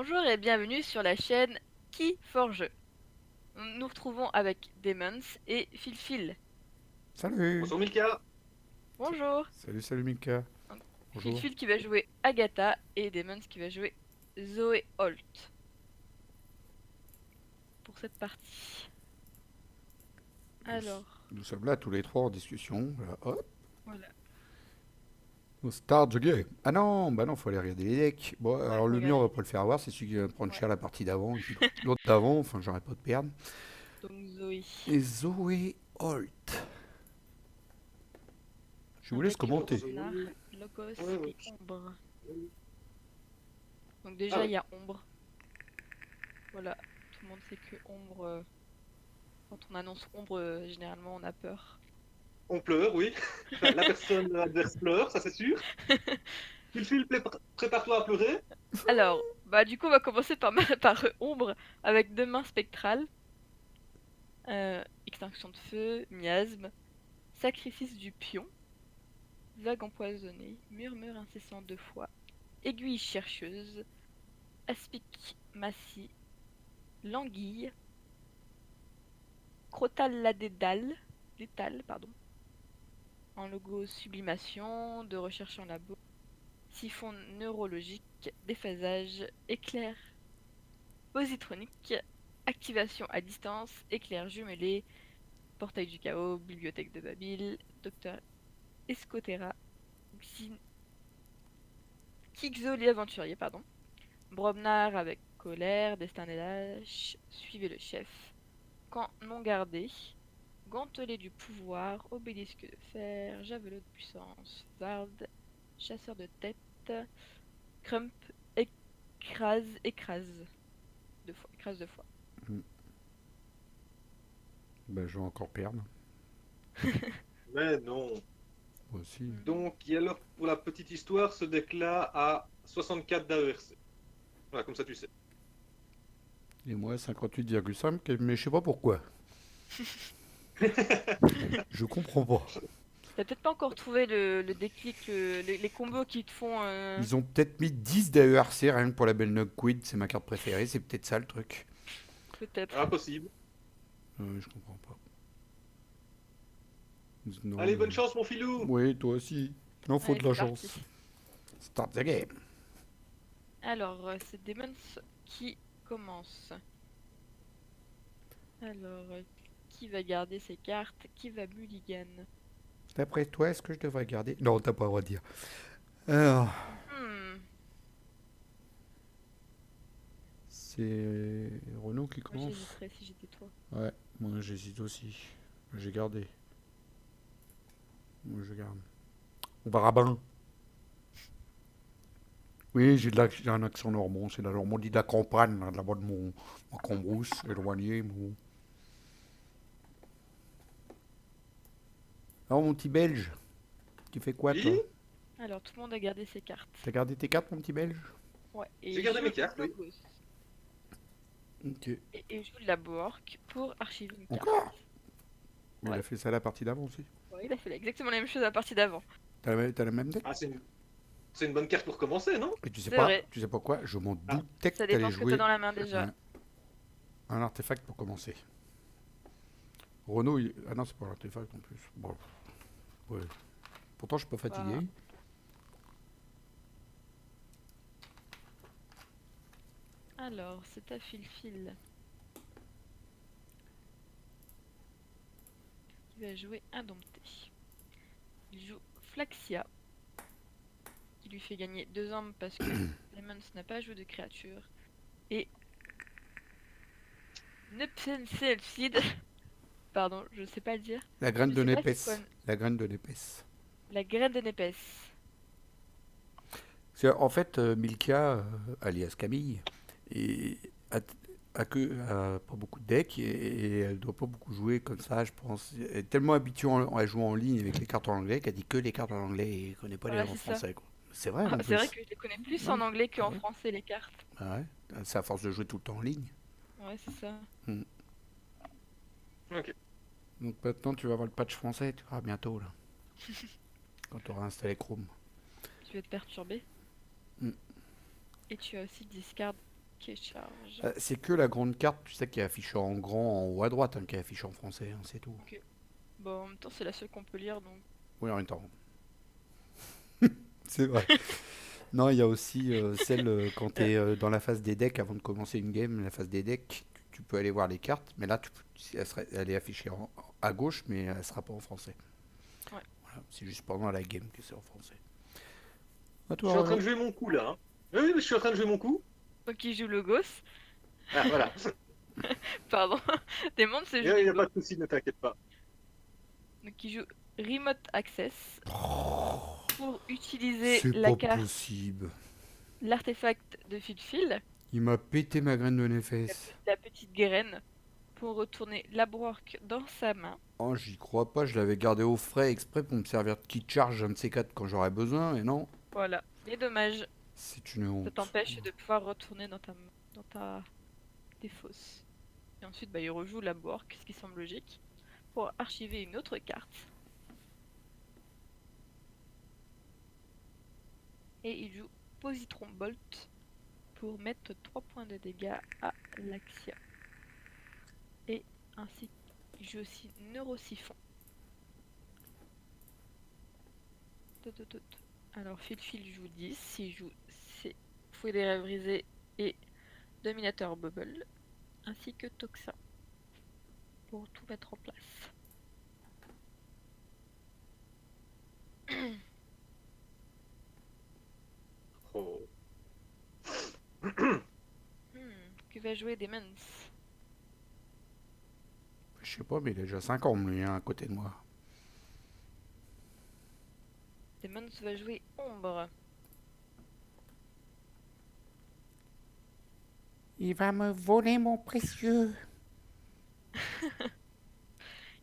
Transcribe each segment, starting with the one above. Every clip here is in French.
Bonjour et bienvenue sur la chaîne Qui Forge. Nous nous retrouvons avec Demons et Phil. Salut! Bonjour Milka. Bonjour. Salut Mika. Donc, Bonjour. Phil qui va jouer Agatha et Demons qui va jouer Zoé Holt pour cette partie. Nous, Alors, nous sommes là tous les trois en discussion. Voilà, hop, voilà. on start the game. Ah non, bah non, faut aller regarder les decks. Bon, Ouais, alors faut le mien, on regarder. va pas le faire avoir, c'est celui qui va prendre Ouais. cher la partie d'avant, et puis l'autre d'avant, enfin, j'arrête pas de perdre. Donc Zoé. Et Zoé Holt. Je vous laisse Avec Alors, commenter. Brobnar, Zoé. Logos Ouais, ouais. et Ombre. Donc Ah déjà, oui. il y a Ombre. Voilà. Tout le monde sait que Ombre... quand on annonce Ombre, généralement, on a peur. On pleure, oui. Enfin, la personne adverse pleure, ça c'est sûr. Prépare-toi à pleurer. Alors, bah du coup, on va commencer par, par Ombre avec deux mains spectrales, extinction de feu, miasme, sacrifice du pion, vague empoisonnée, murmure incessant deux fois, aiguille chercheuse, aspic massie, languille, létale, pardon, en logo sublimation, de recherche en labo, siphon neurologique, déphasage, éclair positronique, activation à distance, éclair jumelé, portail du chaos, bibliothèque de Babil, docteur Escotera, Kixo l'aventurier, pardon, Brobnar avec colère, destin des lâches, suivez le chef, camp non gardé, gantelet du pouvoir, obélisque de fer, javelot de puissance, Vard, chasseur de tête, Crump, écrase deux fois. Hmm. Bah, je vais encore perdre. Mais non. Moi aussi. Donc, et alors, pour la petite histoire, ce deck-là a 64 d'AERC. Voilà, comme ça tu sais. Et moi, 58,5, mais je sais pas pourquoi. Je comprends pas. T'as peut-être pas encore trouvé le déclic, les combos qui te font... Ils ont peut-être mis 10 d'AERC rien que pour la belle Quid, c'est ma carte préférée, c'est peut-être ça le truc. peut-être. Impossible. Je comprends pas. Non, Allez, mais... bonne chance mon filou. Oui, toi aussi. Il en faut Allez, de c'est la parti. chance. Start the game. Alors, c'est Demons qui commence. Alors, qui va garder ses cartes? Qui va mulligan? D'après toi, est-ce que je devrais garder? Non, t'as pas le droit de dire. Alors, Hmm, c'est Renault qui moi commence. j'hésiterais si j'étais toi. Ouais, moi j'hésite aussi. J'ai gardé. Moi je garde. Barabin. Oui, j'ai un accent normand. C'est la Normandie de la campagne, là, de là-bas de mon Cambrousse, éloigné. Alors, mon petit Belge, tu fais quoi Oui, toi? Alors, tout le monde a gardé ses cartes. T'as gardé tes cartes, mon petit Belge? Ouais, et j'ai il gardé joue mes cartes, oui. Logos. Ok. Et il joue de la Bork pour archiver une carte. Encore? Mais il Ouais, a fait ça la partie d'avant aussi. ouais, il a fait exactement la même chose à la partie d'avant. T'as la même deck? Ah, c'est une bonne carte pour commencer, non? Et C'est vrai, tu sais pas quoi? Je m'en Ah, doutais que ça t'allais dépend ce que t'as jouer dans la main déjà. un, un artefact pour commencer. Renault, ah non, c'est pas un artefact en plus. Bon, ouais. Pourtant, je suis pas Voilà. fatigué. Alors, c'est à Fil qui va jouer Indompté. Il joue Flaxia, qui lui fait gagner 2 armes parce que Lemons n'a pas joué de créature. Et Nepsenselfid, pardon, je sais pas le dire. La graine Je de sais pas c'est quoi Népès. La graine de Népès. la graine de Népès. En fait, Milka, alias Camille, et a, a pas beaucoup de decks et elle doit pas beaucoup jouer comme ça, je pense. Elle est tellement habituée à jouer en ligne avec les cartes en anglais qu'elle dit que les cartes en anglais et connaît pas les Voilà, en c'est ça. français, quoi. C'est vrai Ah, en c'est vrai plus. que je les connais plus en Non? anglais Ah qu'en ouais? français, les cartes. Ah ouais? C'est à force de jouer tout le temps en ligne. Ouais, c'est ça. Hmm. ok. Donc maintenant tu vas avoir le patch français, tu verras bientôt là, quand tu auras installé Chrome. Tu vas te perturber. Hmm. Et tu as aussi discard Ok, charge. C'est que la grande carte, tu sais, qui est affichée en grand en haut à droite, hein, qui est affichée en français, hein, c'est tout. Ok. Bon, en même temps, c'est la seule qu'on peut lire, donc. Oui, en même temps. C'est vrai. Non, il y a aussi celle quand tu Euh, es dans la phase des decks avant de commencer une game, la phase des decks, tu peux aller voir les cartes, mais là, elle est affichée à gauche, mais elle sera pas en français. ouais. Voilà, c'est juste pendant la game que c'est en français. À Je suis toi, en train Renaud. de jouer mon coup là. Hein. Oui, oui, je suis en train de jouer mon coup. Donc, il joue Logos. Ah, voilà. Pardon. Demande se Il joue n'y a Nigo. pas de souci, ne t'inquiète pas. Donc, il joue Remote Access pour utiliser C'est la pas carte, possible. l'artefact de Fil-Fil, Il m'a pété ma graine de Nefes. la petite graine, pour retourner Labrourk dans sa main. Oh, j'y crois pas, je l'avais gardé au frais exprès pour me servir de kit charge, un de ces quatre, quand j'aurais besoin, et non, Voilà. Et dommage, c'est une ça honte. t'empêche de pouvoir retourner dans ta défausse. Et ensuite, bah, il rejoue Labrourk, ce qui semble logique, pour archiver une autre carte. Et il joue Positron Bolt pour mettre 3 points de dégâts à Laxia. Et ainsi, il joue aussi Neurosiphon. Alors, Fil joue 10, il joue Fouet des rêves brisés et Dominateur Bubble, ainsi que Toxin, pour tout mettre en place. Oh. Qui va jouer Demons? Je sais pas, mais il a déjà 5 ans, lui, hein, à côté de moi. Demons va jouer Ombre. Il va me voler mon précieux.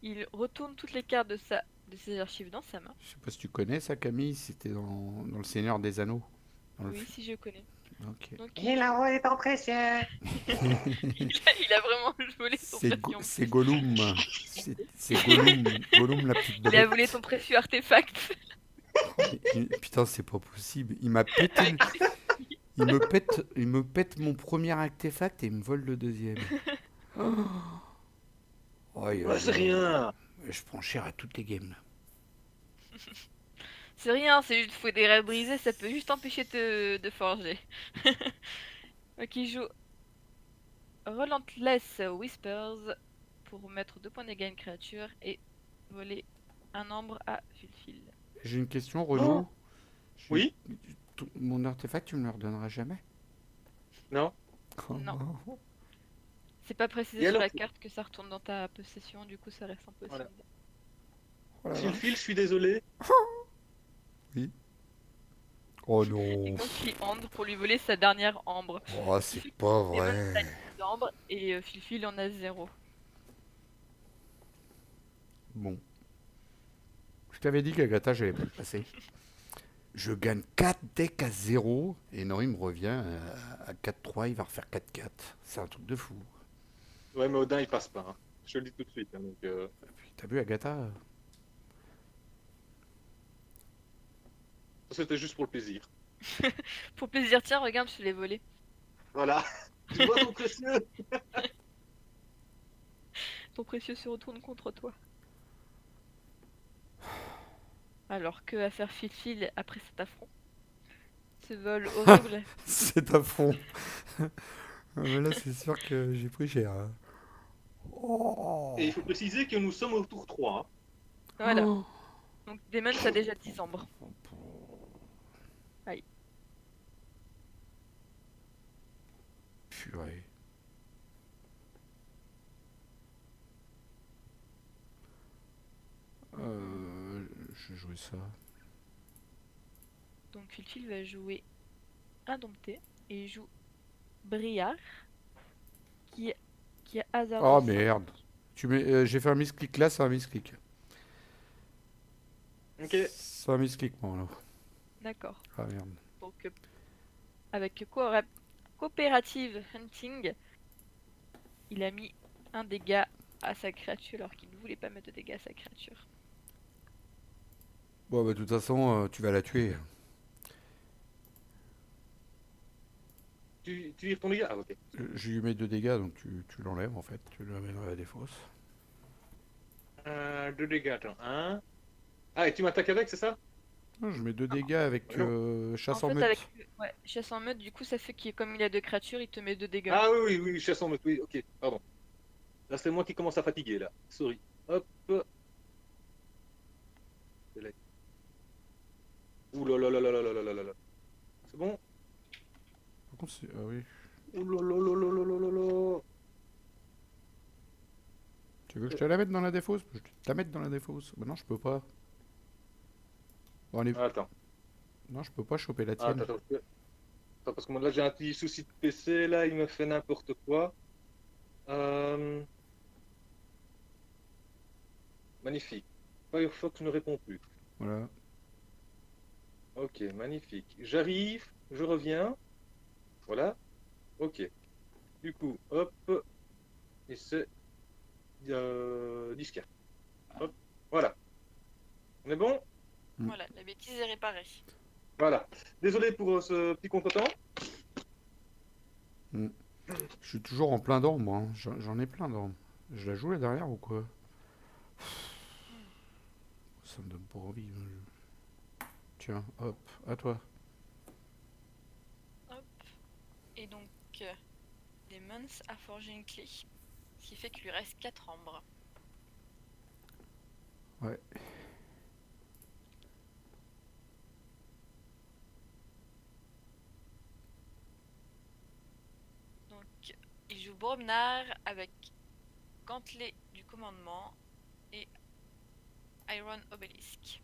Il retourne toutes les cartes de ses archives dans sa main. Je sais pas si tu connais ça, Camille, c'était dans Le Seigneur des Anneaux. Dans le Oui, film. si je connais. Ok. Donc Il a volé ton précieux. il a vraiment volé ton précieux en C'est plus. Gollum. C'est Gollum. Gollum, la petite Il a bébête. volé ton précieux artefact. Putain, c'est pas possible. Il m'a pété. Il me pète mon premier artefact et il me vole le deuxième. Oh, Ouais, c'est rien. je prends cher à toutes les games. Là. C'est rien, c'est juste fouet des rêves brisés, ça peut juste empêcher de forger. Donc il joue Relentless Whispers pour mettre 2 points de dégâts à une créature et voler un ambre à Fil. J'ai une question, Oh. Renaud. Oui. Mon artefact, tu me le redonneras jamais? Non. Non. C'est pas précisé Et sur alors, la carte que ça retourne dans ta possession, du coup ça reste impossible. Voilà. Oh la Fil, vache. je suis désolé. Oh Et non. donc il ambre pour lui voler sa dernière ambre. Oh, c'est pas Demon a vrai. 10 d'ambre et Fil en a 0. Bon. Je t'avais dit qu'Agatha, j'allais pas le passer. Je gagne 4 decks à 0 et Nori me revient à 4-3, il va refaire 4-4. C'est un truc de fou. Ouais, mais Odin, il passe pas. Hein. Je te le dis tout de suite. Hein, donc, T'as vu Agatha? ça, c'était juste pour le plaisir. Pour plaisir, tiens, regarde, je te l'ai volé. Voilà. Tu vois ton précieux. Ton précieux se retourne contre toi. Alors que va faire Fil après cet affront? Ce vol horrible. C'est à fond. Mais là, c'est sûr que j'ai pris cher. Hein. Oh. Et il faut préciser que nous sommes au tour 3. Hein. Voilà. Oh. Donc Demon a déjà 10 ambres. Aïe. Purée. Je vais jouer ça. Donc Fil va jouer Indompté et il joue Briard qui est hasard Oh de 5. merde. J'ai fait un misclick là, c'est un misclick. Ok. C'est un misclick, moi, là. D'accord. Ah merde. Donc avec Coopérative Hunting, il a mis un dégât à sa créature alors qu'il ne voulait pas mettre de dégâts à sa créature. Bon, bah, de toute façon, tu vas la tuer. Tu vires ton dégât? Ah, ok. Je lui mets 2 dégâts, donc tu l'enlèves en fait, tu l'amènes à la défausse. 2 dégâts, attends. 1. Ah, et tu m'attaques avec, c'est ça? Non, je mets 2 dégâts avec Non. chasse En en fait, avec meute. ouais, chasse en meute, du coup, ça fait qu'il comme il a deux créatures, il te met 2 dégâts. Ah oui, oui, oui, chasse en meute, oui, ok, pardon. Là, c'est moi qui commence à fatiguer, là. Sorry. Hop. Ouh là là là là là là là là là là. C'est bon? Par contre, ah oui. Ouh là là là là là là là là. Tu veux que je te la mette dans la défausse? Je te la mettre dans la défausse. Bah non, je peux pas. Bon, allez. Ah, attends. Non, je peux pas choper la Ah, tienne. attends, parce que moi, là, j'ai un petit souci de PC, là, il me fait n'importe quoi. Euh, Magnifique. Firefox ne répond plus. Voilà. Ok, magnifique. J'arrive, je reviens. Voilà. Ok. Du coup, hop. Et c'est disquette. Hop. Voilà. On est bon? Mm. Voilà, la bêtise est réparée. Voilà. Désolé pour ce petit contretemps. Mm. Je suis toujours en plein d'or, moi. Hein. J'en ai plein d'or. Je la joue la dernière ou quoi? Ça me donne pas envie. Tiens, hop, à toi. Hop. Et donc, Demons a forgé une clé, ce qui fait qu'il lui reste 4 ambres. Ouais. Donc, il joue Boromnar avec Gantelet du commandement et Iron Obelisk.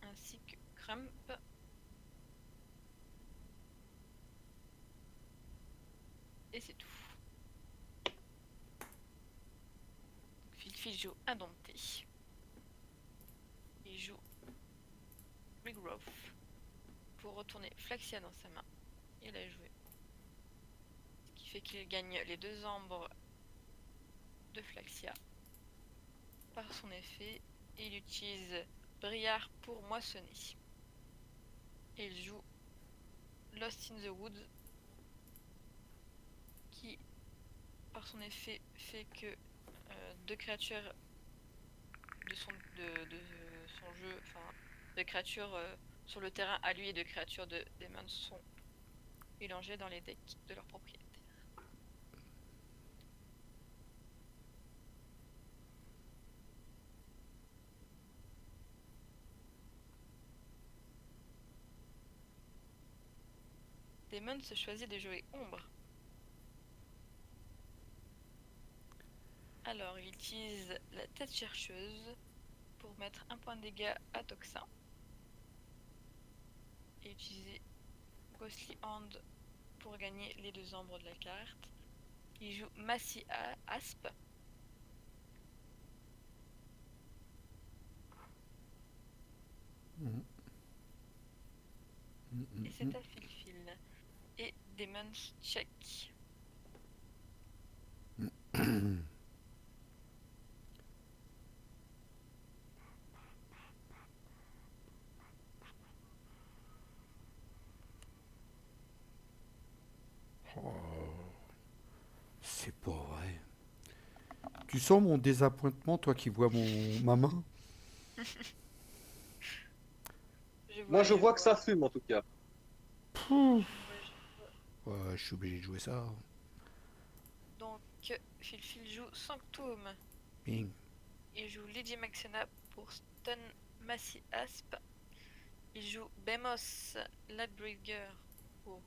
Ainsi que Crump. Et c'est tout. Phil joue Indompté. Il joue Regrowth pour retourner Flaxia dans sa main. Il a joué. Ce qui fait qu'il gagne les 2 ambres de Flaxia par son effet. Et il utilise Briard pour moissonner. Et il joue Lost in the Woods qui, par son effet, fait que 2 créatures de son jeu, enfin, de créatures sur le terrain à lui et de créatures de Demons sont mélangées dans les decks de leur propriétaire. Demons se choisit de jouer Ombre. Alors, il utilise la tête chercheuse pour mettre un point de dégâts à Toxin. Et utiliser Ghostly Hand pour gagner les 2 ombres de la carte. Il joue Massy Asp. Mm. Et c'est à Fil. Et Demons Check. Oh, c'est pas vrai. Tu sens mon désappointement, toi qui vois ma main? Moi, je vois que ça fume, en tout cas. Pouf. Ouais, je suis obligé de jouer ça. Donc, Phil joue Sanctum. Bing. Il joue Lady Maxena pour Stun Massy Asp. Il joue Bemos Ladbrigger pour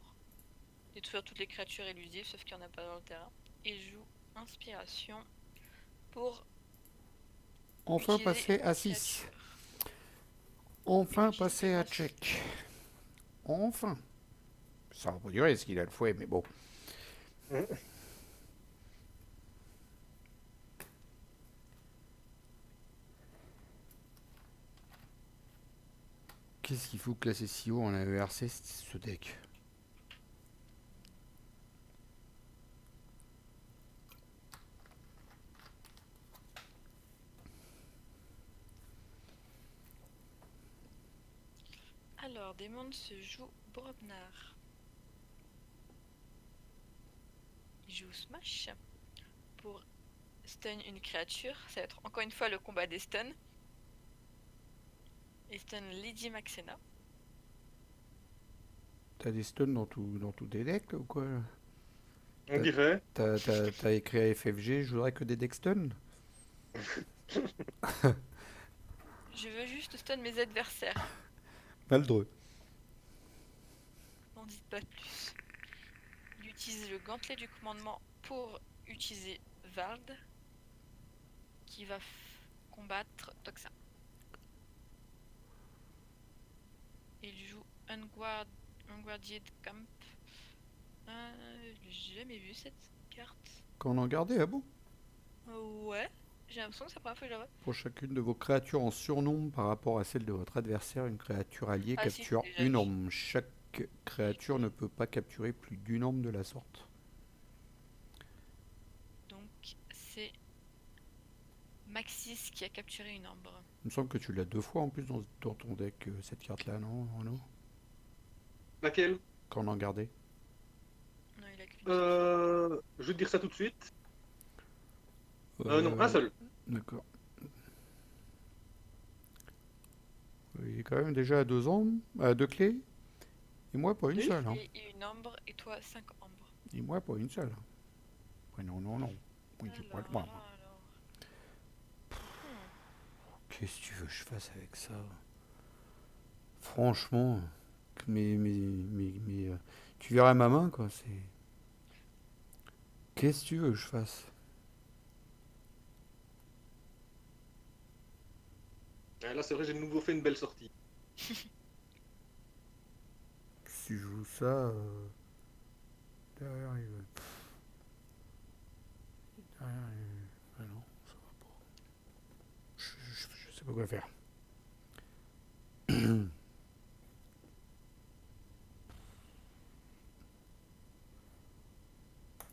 détruire toutes les créatures élusives, sauf qu'il n'y en a pas dans le terrain. Il joue Inspiration pour Enfin utiliser passer une à 6. créature. Enfin Utilise passer à Bemos. check. Enfin. Ça va pas durer ce qu'il a le fouet, mais bon. Qu'est-ce qu'il faut classer si haut en AERC ce deck? Alors, Demon se joue Borobnar. joue Smash pour stun une créature. Ça va être encore une fois le combat des stuns. Et stun Lady Maxena. T'as des stuns dans tous tes decks là, ou quoi? On dirait. T'as écrit à FFG, je voudrais que des decks stun? Je veux juste stun mes adversaires. Maldreux. N'en dites pas plus. Il utilise le gantelet du commandement pour utiliser Vald, qui va combattre Toxin. Il joue Unguarded Camp. J'ai jamais vu cette carte. Quand on en gardait, ah bon? Ouais, j'ai l'impression que c'est la première fois que je la vois. Pour chacune de vos créatures en surnombre par rapport à celle de votre adversaire, une créature alliée Ah si, capture déjà une vu. ombre. Chaque créature ne peut pas capturer plus d'une ombre de la sorte. Donc c'est Maxis qui a capturé une ambre. Il me semble que tu l'as 2 fois en plus dans ton deck, cette carte-là, non, Arnaud? Laquelle? Quand on en gardait. Non, il a qu'une seule fois. Je vais te dire ça tout de suite. Non, un Euh, seul. D'accord. Il est quand même déjà à 2 ombres, à 2 clés. Et moi, pas une Oui. seule. Hein. Et une ambre et toi 5 ambres. Et moi, pas une seule. Ouais, non, non, non. Oui, j'ai pas le droit, moi. Alors. Hmm. Qu'est-ce que tu veux que je fasse avec ça? Franchement, tu verras ma main, quoi. C'est. Qu'est-ce que tu veux que je fasse? Ah, là, c'est vrai, j'ai de nouveau fait une belle sortie. Si tu joues ça, derrière, il va. Derrière, ah non, ça va pas. Je sais pas quoi faire.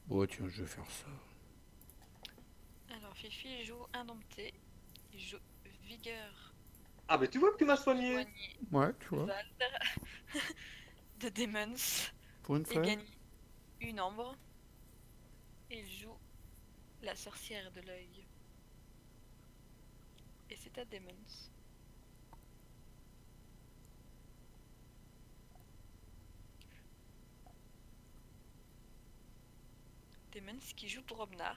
Bon, tiens, je vais faire ça. Alors Fifi joue Indompté. Il joue Vigueur Ah, mais tu vois que tu m'as soigné. soigné Ouais, tu vois, Vald de Demons pour une et fois. gagne une ambre. Il joue la sorcière de l'œil. Et c'est à Demons. Demons qui joue pour Obnar.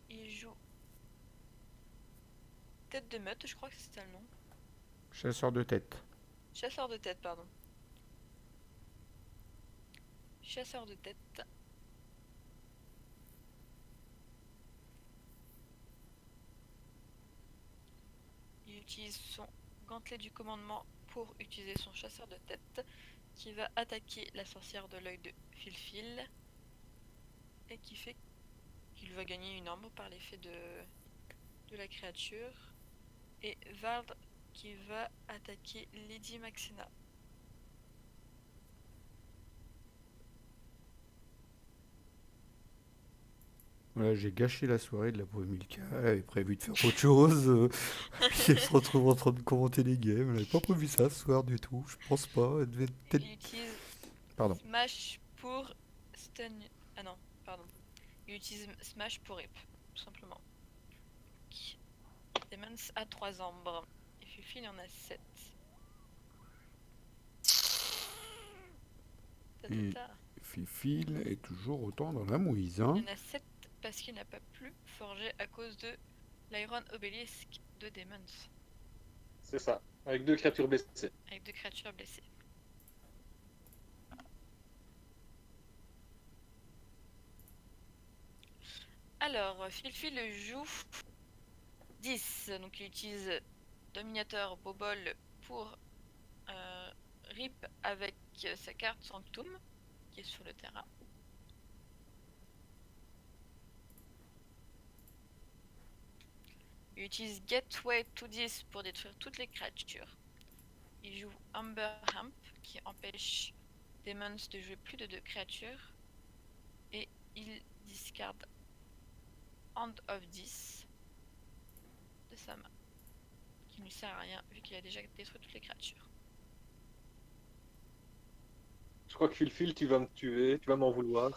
Il joue Tête de meute, je crois que c'est ça le nom. Chasseur de tête. Chasseur de tête, pardon. Chasseur de tête. Il utilise son gantelet du commandement pour utiliser son chasseur de tête qui va attaquer la sorcière de l'œil de Filfil et qui fait qu'il va gagner une ambre par l'effet de la créature. Et Vald qui va attaquer Lady Maxena. Voilà, j'ai gâché la soirée de la pauvre Milka. Elle avait prévu de faire autre chose. Puis elle se retrouve en train de commenter les games. Elle n'avait pas prévu ça ce soir du tout. Je pense pas. Elle devait peut-être. Il utilise Pardon. Smash pour stun. Ah non, pardon. Il utilise Smash pour rip, tout simplement. Demons a 3 ambres. Et Fifi il en a 7. Et Fifil est toujours autant dans la mouise. Hein. Il y en a 7 parce qu'il n'a pas pu forger à cause de l'Iron Obelisk de Demons. C'est ça, avec 2 créatures blessées. Avec 2 créatures blessées. Alors, Filfil joue 10. Donc il utilise Dominateur Bobol pour rip avec sa carte Sanctum qui est sur le terrain. Il utilise Gateway to 10 pour détruire toutes les créatures. Il joue Amber Hamp qui empêche Demons de jouer plus de 2 créatures. Et il discarde Hand of 10 de sa main. Qui ne lui sert à rien vu qu'il a déjà détruit toutes les créatures. crois que Phil, tu vas me tuer, tu vas m'en vouloir.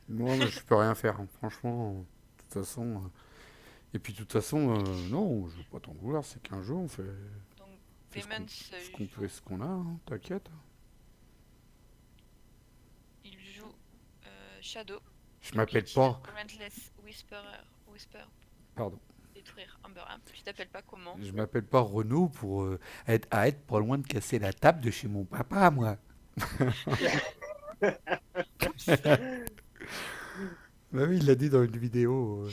Non, mais je peux rien faire, hein. Franchement, de toute façon. Et puis de toute façon, non, je veux pas t'en vouloir, c'est qu'un jeu, Donc, on fait Demons ce qu'on joue, peut, ce qu'on a, hein, t'inquiète. il joue Shadow, Je donc il m'appelle utilise pas, Relentless Whisper pardon, pour détruire Amber Amp. Tu t'appelles pas comment? je m'appelle pas Renaud pour être pas loin de casser la table de chez mon papa, moi. Bah oui, il l'a dit dans une vidéo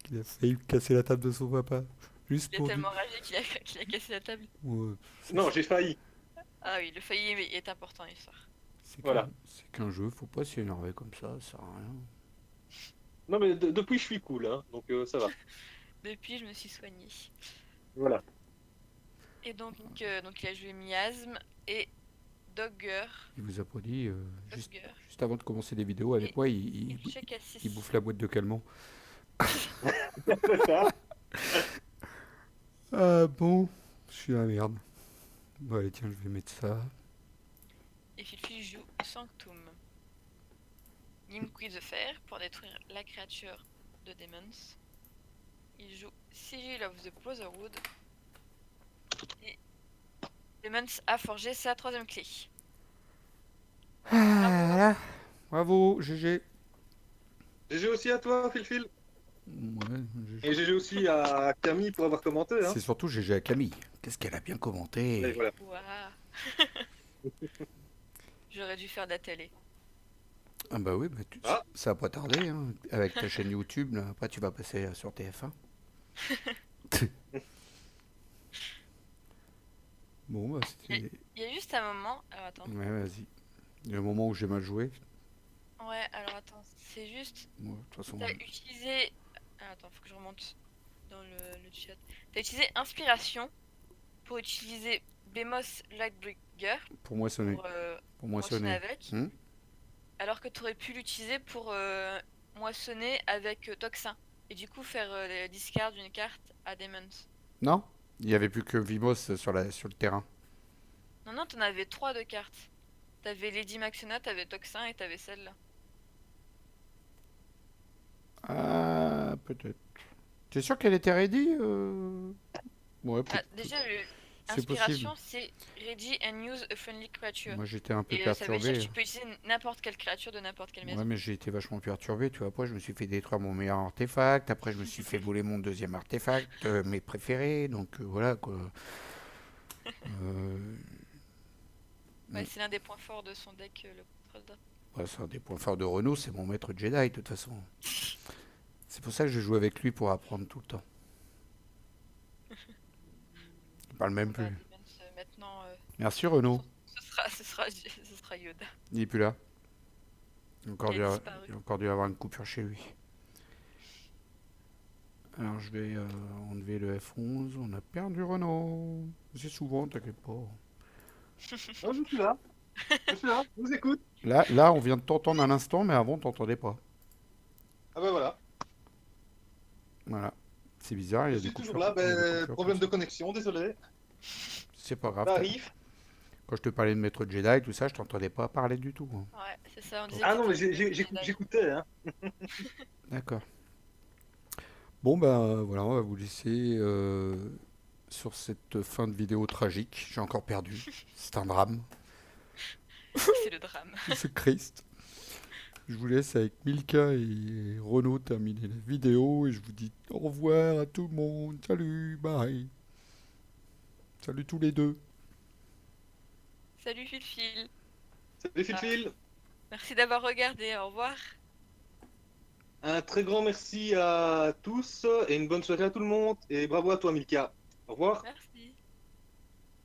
qu'il a failli casser la table de son papa. Juste Il est pour dire. tellement ragé qu'il a cassé la table. Ouais, Non, j'ai failli. Ah oui, le failli est important dans l'histoire. Voilà. c'est qu'un jeu, faut pas s'énerver comme ça sert à rien. Non, mais depuis, je suis cool, hein, donc ça va. Depuis, je me suis soignée. Voilà. Et donc il a joué Miasme et Dogger. Il vous applaudit juste, Dogger. juste avant de commencer les vidéos avec moi, Il check à 6. il bouffe la boîte de calmant. C'est ça. Ah bon, je suis la merde. Bon allez tiens, je vais mettre ça. Et Fifi joue Sanctum. Nimquid the Fer pour détruire la créature de Demons. Il joue Sigil of the Brotherhood. Et Demons a forgé sa 3ème clé. Ah là, bravo, GG. GG aussi à toi, Phil. Ouais, Et GG aussi à Camille pour avoir commenté, hein. c'est surtout GG à Camille. Qu'est-ce qu'elle a bien Et commenté. voilà. Waouh. J'aurais dû faire de la télé. Ah bah oui, Ah. ça va pas tarder, hein. Avec ta chaîne YouTube, là. Après tu vas passer sur TF1. Bon bah c'était... Il y a juste un moment. Alors attends. Ouais, vas-y. Il y a un moment où j'ai mal joué. Ouais, alors attends. C'est juste. Moi, de toute façon, T'as utilisé. Ah, attends, faut que je remonte dans le chat. T'as utilisé Inspiration pour utiliser Bemos Lightbringer pour moi sonner. pour Pour moissonner moissonner. avec. Hmm. Alors que t'aurais pu l'utiliser pour moissonner avec Toxin. Et du coup faire discard d'une carte à Demons. Non? Il n'y avait plus que Vimos sur le terrain. Non, non, t'en avais 3 de cartes. T'avais Lady Maxena, t'avais Toxin et t'avais celle-là. Ah, peut-être. T'es sûr qu'elle était ready Ouais, Ah, déjà, c'est possible. Inspiration, c'est Ready and use a friendly creature. Moi j'étais un peu Et ça veut dire que perturbé. tu peux utiliser n'importe quelle créature de n'importe quelle maison. Ouais, mais j'ai été vachement perturbé, tu vois. Après, je me suis fait détruire mon meilleur artefact. Après, je me suis fait voler mon deuxième artefact, mes préférés. Donc voilà quoi. Euh, Ouais, c'est l'un des points forts de son deck, le soldat. ouais, c'est un des points forts de Renault, c'est mon maître Jedi, de toute façon. C'est pour ça que je joue avec lui pour apprendre tout le temps. Il parle même Bah, plus. Demons, maintenant, Merci Renault. ce sera Yoda. Il est plus là. Il a encore, Il dû, a avoir- disparu. il a encore dû avoir une coupure chez lui. Alors je vais enlever le F11. On a perdu Renault. C'est souvent, t'inquiète pas. Oh, je suis là. Je suis là. Je vous écoute. Là, on vient de t'entendre à l'instant, mais avant, on t'entendait pas. Ah ben voilà. Voilà. C'est bizarre, il y Je a des suis coupures. toujours là. il y a des Ben, coupures problème de comme ça. connexion, désolé. C'est pas grave. Ça arrive. Quand je te parlais de maître Jedi, tout ça, je t'entendais pas parler du tout, hein. Ouais, c'est ça, on disait Ah que non, mais c'était Jedi. j'écoutais, hein. D'accord. Bon, ben voilà, on va vous laisser sur cette fin de vidéo tragique. J'ai encore perdu. C'est un drame. C'est le drame. C'est Christ. Je vous laisse avec Milka et Renaud terminer la vidéo et je vous dis au revoir à tout le monde. Salut, bye. Salut tous les deux. Salut Phil. Salut Phil. Merci d'avoir regardé, au revoir. Un très grand merci à tous et une bonne soirée à tout le monde. Et bravo à toi, Milka. Au revoir. Merci.